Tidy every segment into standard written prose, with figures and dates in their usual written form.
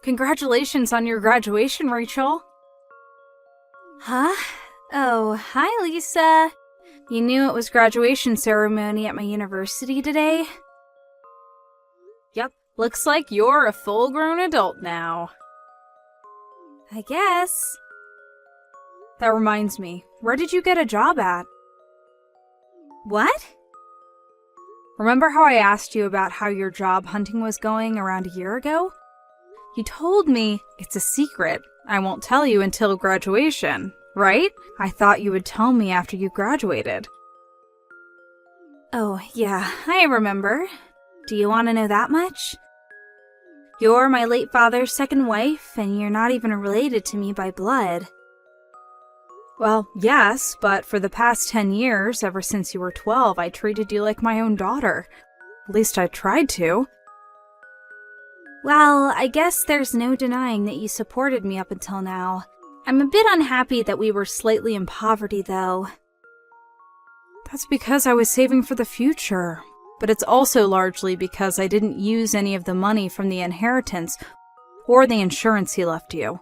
Congratulations on your graduation, Rachel. Huh? Oh, hi, Lisa. You knew it was graduation ceremony at my university today? Yep, looks like you're a full-grown adult now. I guess. That reminds me, where did you get a job at? What? Remember how I asked you about how your job hunting was going around a year ago? You told me it's a secret. I won't tell you until graduation, right? I thought you would tell me after you graduated. Oh, yeah, I remember. Do you want to know that much? You're my late father's second wife, and you're not even related to me by blood. Well, yes, but for the past 10 years, ever since you were 12, I treated you like my own daughter. At least I tried to. Well, I guess there's no denying that you supported me up until now. I'm a bit unhappy that we were slightly in poverty, though. That's because I was saving for the future. But it's also largely because I didn't use any of the money from the inheritance or the insurance he left you.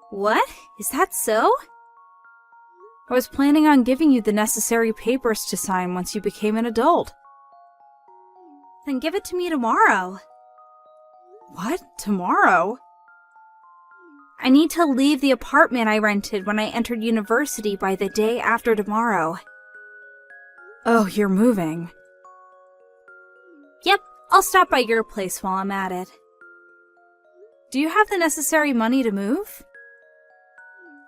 What? Is that so? I was planning on giving you the necessary papers to sign once you became an adult. Then give it to me tomorrow. What? Tomorrow? I need to leave the apartment I rented when I entered university by the day after tomorrow. Oh, you're moving. Yep, I'll stop by your place while I'm at it. Do you have the necessary money to move?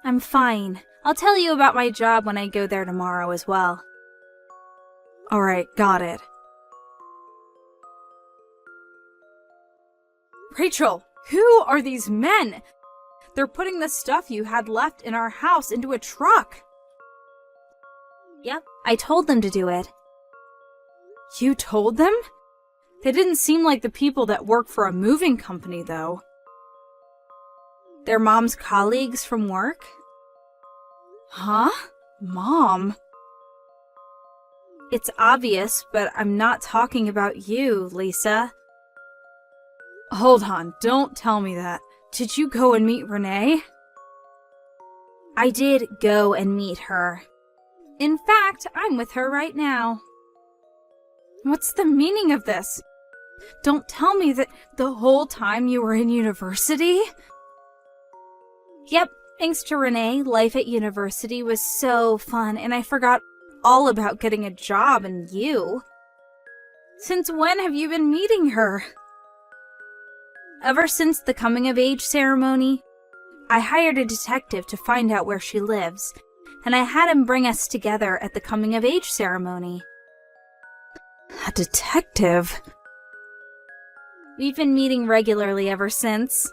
I'm fine. I'll tell you about my job when I go there tomorrow as well. Alright, got it. Rachel, who are these men? They're putting the stuff you had left in our house into a truck. Yep, I told them to do it. You told them? They didn't seem like the people that work for a moving company, though. They're Mom's colleagues from work? Huh? Mom? It's obvious, but I'm not talking about you, Lisa. Hold on, don't tell me that. Did you go and meet Renee? I did go and meet her. In fact, I'm with her right now. What's the meaning of this? Don't tell me that the whole time you were in university? Yep, thanks to Renee, life at university was so fun, and I forgot all about getting a job and you. Since when have you been meeting her? Ever since the coming-of-age ceremony, I hired a detective to find out where she lives, and I had him bring us together at the coming-of-age ceremony. A detective? We've been meeting regularly ever since.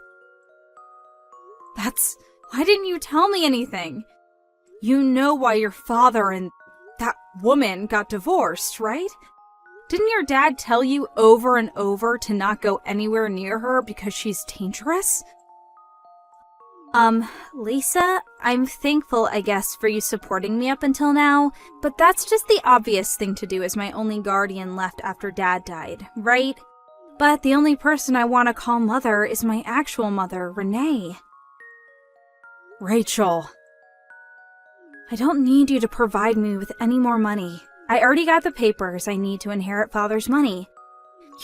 Why didn't you tell me anything? You know why your father and that woman got divorced, right? Didn't your dad tell you over and over to not go anywhere near her because she's dangerous? Lisa, I'm thankful, I guess, for you supporting me up until now, but that's just the obvious thing to do as my only guardian left after Dad died, right? But the only person I want to call mother is my actual mother, Renee. Rachel. I don't need you to provide me with any more money. I already got the papers I need to inherit Father's money.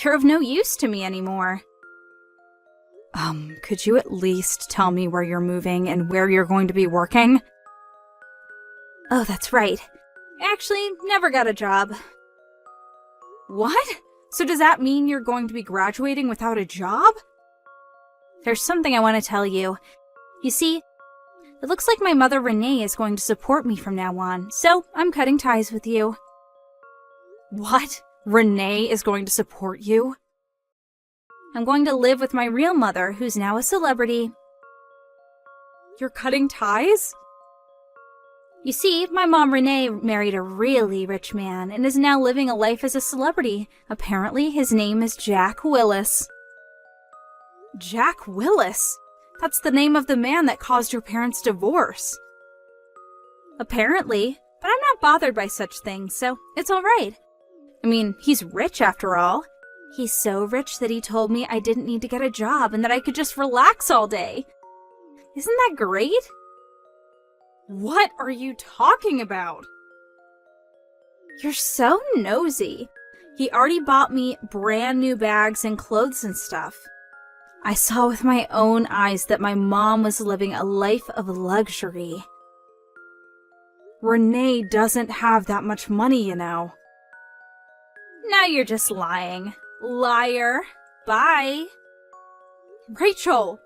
You're of no use to me anymore. Could you at least tell me where you're moving and where you're going to be working? Oh, that's right. I actually never got a job. What? So does that mean you're going to be graduating without a job? There's something I want to tell you. You see, it looks like my mother Renee is going to support me from now on, so I'm cutting ties with you. What? Renee is going to support you? I'm going to live with my real mother, who's now a celebrity. You're cutting ties? You see, my mom Renee married a really rich man and is now living a life as a celebrity. Apparently, his name is Jack Willis. Jack Willis? That's the name of the man that caused your parents' divorce. Apparently, but I'm not bothered by such things, so it's all right. I mean, he's rich after all. He's so rich that he told me I didn't need to get a job and that I could just relax all day. Isn't that great? What are you talking about? You're so nosy. He already bought me brand new bags and clothes and stuff. I saw with my own eyes that my mom was living a life of luxury. Renee doesn't have that much money, you know. Now you're just lying. Liar. Bye. Rachel!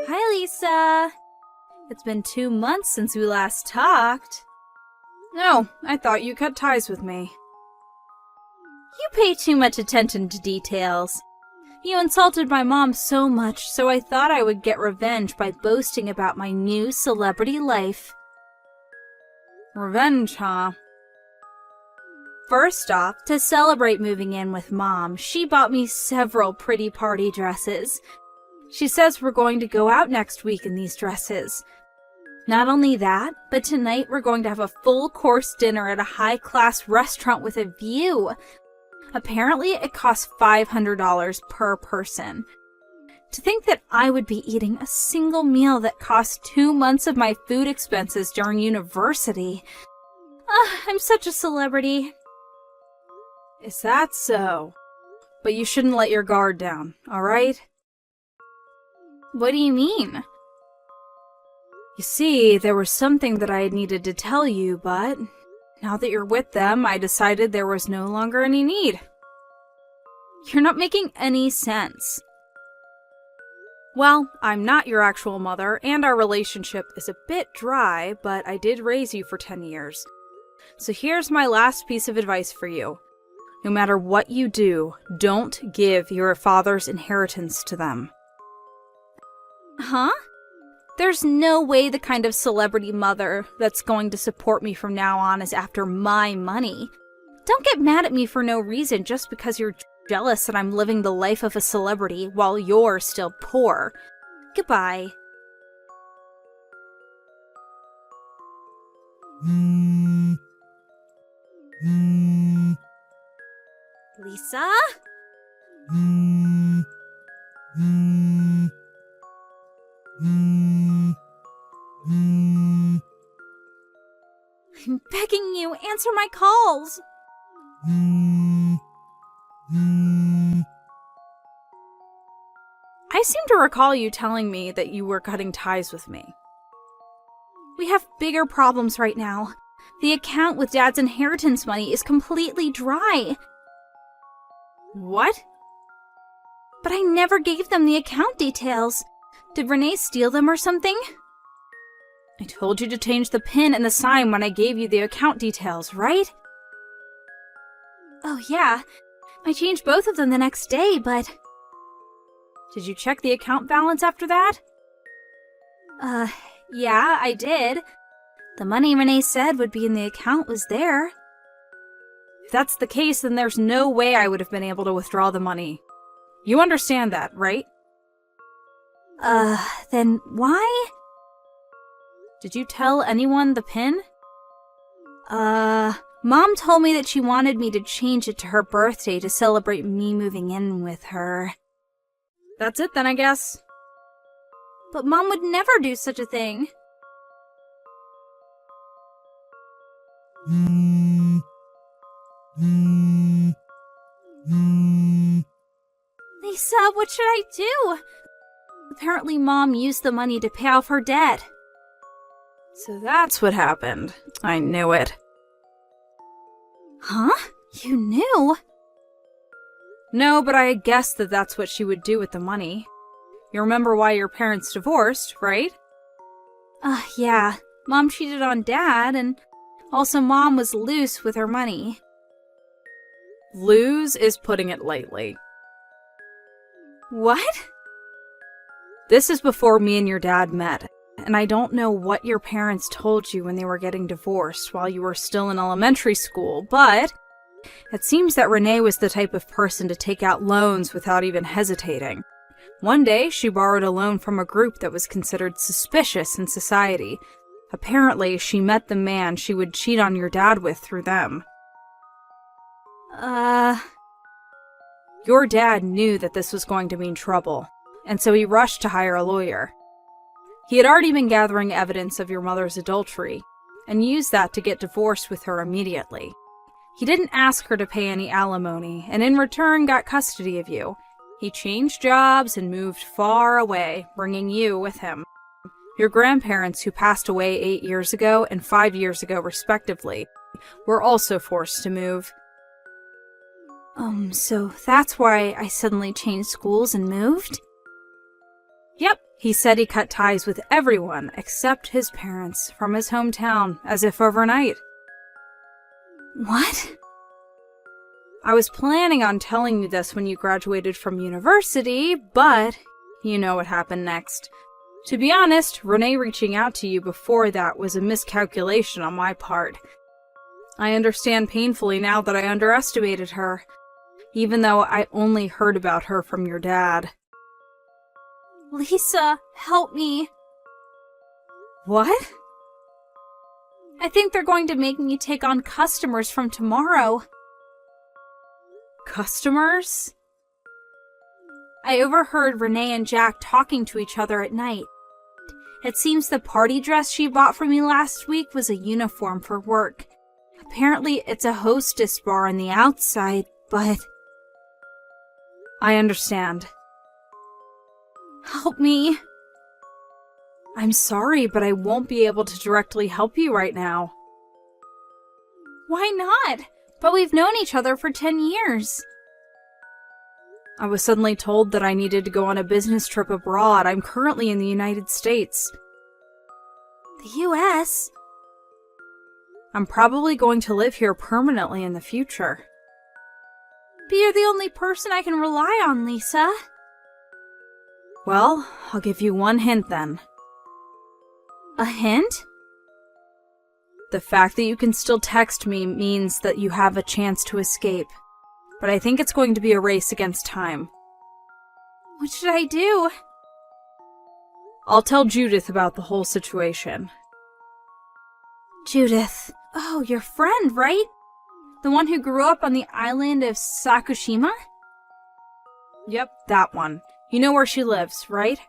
Hi, Lisa. It's been 2 months since we last talked. No, I thought you cut ties with me. You pay too much attention to details. You insulted my mom so much, so I thought I would get revenge by boasting about my new celebrity life. Revenge, huh? First off, to celebrate moving in with Mom, she bought me several pretty party dresses. She says we're going to go out next week in these dresses. Not only that, but tonight we're going to have a full-course dinner at a high-class restaurant with a view. Apparently, it costs $500 per person. To think that I would be eating a single meal that cost 2 months of my food expenses during university. I'm such a celebrity. Is that so? But you shouldn't let your guard down, alright? What do you mean? You see, there was something that I needed to tell you, but now that you're with them, I decided there was no longer any need. You're not making any sense. Well, I'm not your actual mother, and our relationship is a bit dry, but I did raise you for 10 years. So here's my last piece of advice for you. No matter what you do, don't give your father's inheritance to them. Huh? There's no way the kind of celebrity mother that's going to support me from now on is after my money. Don't get mad at me for no reason just because you're jealous that I'm living the life of a celebrity while you're still poor. Goodbye. Lisa? I'm begging you, answer my calls. I seem to recall you telling me that you were cutting ties with me. We have bigger problems right now. The account with Dad's inheritance money is completely dry. What? But I never gave them the account details. Did Renee steal them or something? I told you to change the PIN and the sign when I gave you the account details, right? Oh yeah, I changed both of them the next day, but... Did you check the account balance after that? Yeah, I did. The money Renee said would be in the account was there. If that's the case, then there's no way I would have been able to withdraw the money. You understand that, right? Then why? Did you tell anyone the PIN? Mom told me that she wanted me to change it to her birthday to celebrate me moving in with her. That's it then, I guess. But Mom would never do such a thing. Lisa, what should I do? Apparently Mom used the money to pay off her debt. So that's what happened. I knew it. Huh? You knew? No, but I guessed that that's what she would do with the money. You remember why your parents divorced, right? Yeah. Mom cheated on Dad, and also Mom was loose with her money. Lose is putting it lightly. What? This is before me and your dad met, and I don't know what your parents told you when they were getting divorced while you were still in elementary school, but it seems that Renee was the type of person to take out loans without even hesitating. One day, she borrowed a loan from a group that was considered suspicious in society. Apparently, she met the man she would cheat on your dad with through them. Your dad knew that this was going to mean trouble, and so he rushed to hire a lawyer. He had already been gathering evidence of your mother's adultery, and used that to get divorced with her immediately. He didn't ask her to pay any alimony, and in return got custody of you. He changed jobs and moved far away, bringing you with him. Your grandparents, who passed away 8 years ago and 5 years ago respectively, were also forced to move. So that's why I suddenly changed schools and moved? Yep, he said he cut ties with everyone except his parents from his hometown, as if overnight. What? I was planning on telling you this when you graduated from university, but you know what happened next. To be honest, Renee reaching out to you before that was a miscalculation on my part. I understand painfully now that I underestimated her, even though I only heard about her from your dad. Lisa, help me. What? I think they're going to make me take on customers from tomorrow. Customers? I overheard Renee and Jack talking to each other at night. It seems the party dress she bought for me last week was a uniform for work. Apparently, it's a hostess bar on the outside, but... I understand. Help me. I'm sorry, but I won't be able to directly help you right now. Why not? But we've known each other for 10 years. I was suddenly told that I needed to go on a business trip abroad. I'm currently in the United States. The U.S.? I'm probably going to live here permanently in the future. But you're the only person I can rely on, Lisa. Well, I'll give you one hint then. A hint? The fact that you can still text me means that you have a chance to escape. But I think it's going to be a race against time. What should I do? I'll tell Judith about the whole situation. Judith. Oh, your friend, right? The one who grew up on the island of Sakushima? Yep, that one. You know where she lives, right?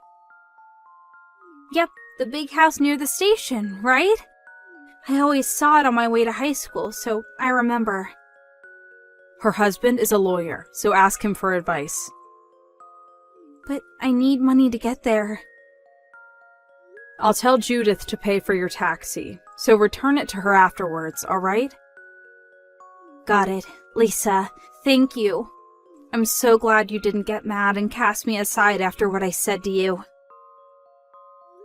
Yep, the big house near the station, right? I always saw it on my way to high school, so I remember. Her husband is a lawyer, so ask him for advice. But I need money to get there. I'll tell Judith to pay for your taxi, so return it to her afterwards, alright? Got it. Lisa, thank you. I'm so glad you didn't get mad and cast me aside after what I said to you.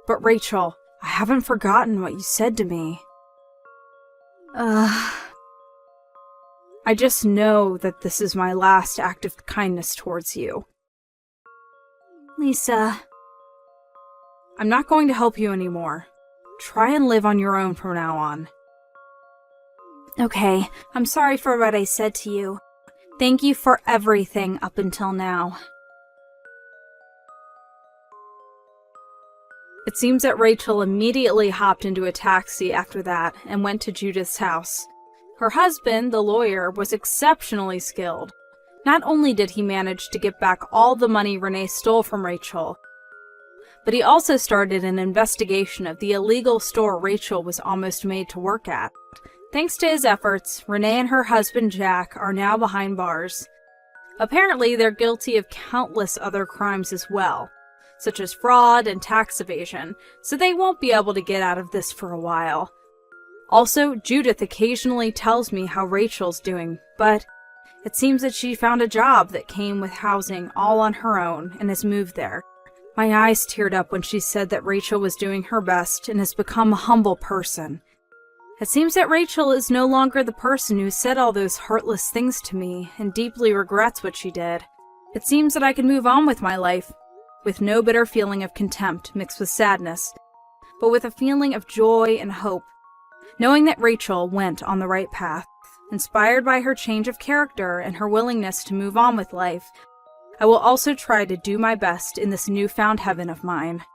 But Rachel, I haven't forgotten what you said to me. I just know that this is my last act of kindness towards you. Lisa. I'm not going to help you anymore. Try and live on your own from now on. Okay, I'm sorry for what I said to you. Thank you for everything up until now. It seems that Rachel immediately hopped into a taxi after that and went to Judith's house. Her husband, the lawyer, was exceptionally skilled. Not only did he manage to get back all the money Renee stole from Rachel, but he also started an investigation of the illegal store Rachel was almost made to work at. Thanks to his efforts, Renee and her husband Jack are now behind bars. Apparently, they're guilty of countless other crimes as well, such as fraud and tax evasion, so they won't be able to get out of this for a while. Also, Judith occasionally tells me how Rachel's doing, but it seems that she found a job that came with housing all on her own and has moved there. My eyes teared up when she said that Rachel was doing her best and has become a humble person. It seems that Rachel is no longer the person who said all those heartless things to me and deeply regrets what she did. It seems that I can move on with my life, with no bitter feeling of contempt mixed with sadness, but with a feeling of joy and hope, knowing that Rachel went on the right path, inspired by her change of character and her willingness to move on with life. I will also try to do my best in this newfound heaven of mine.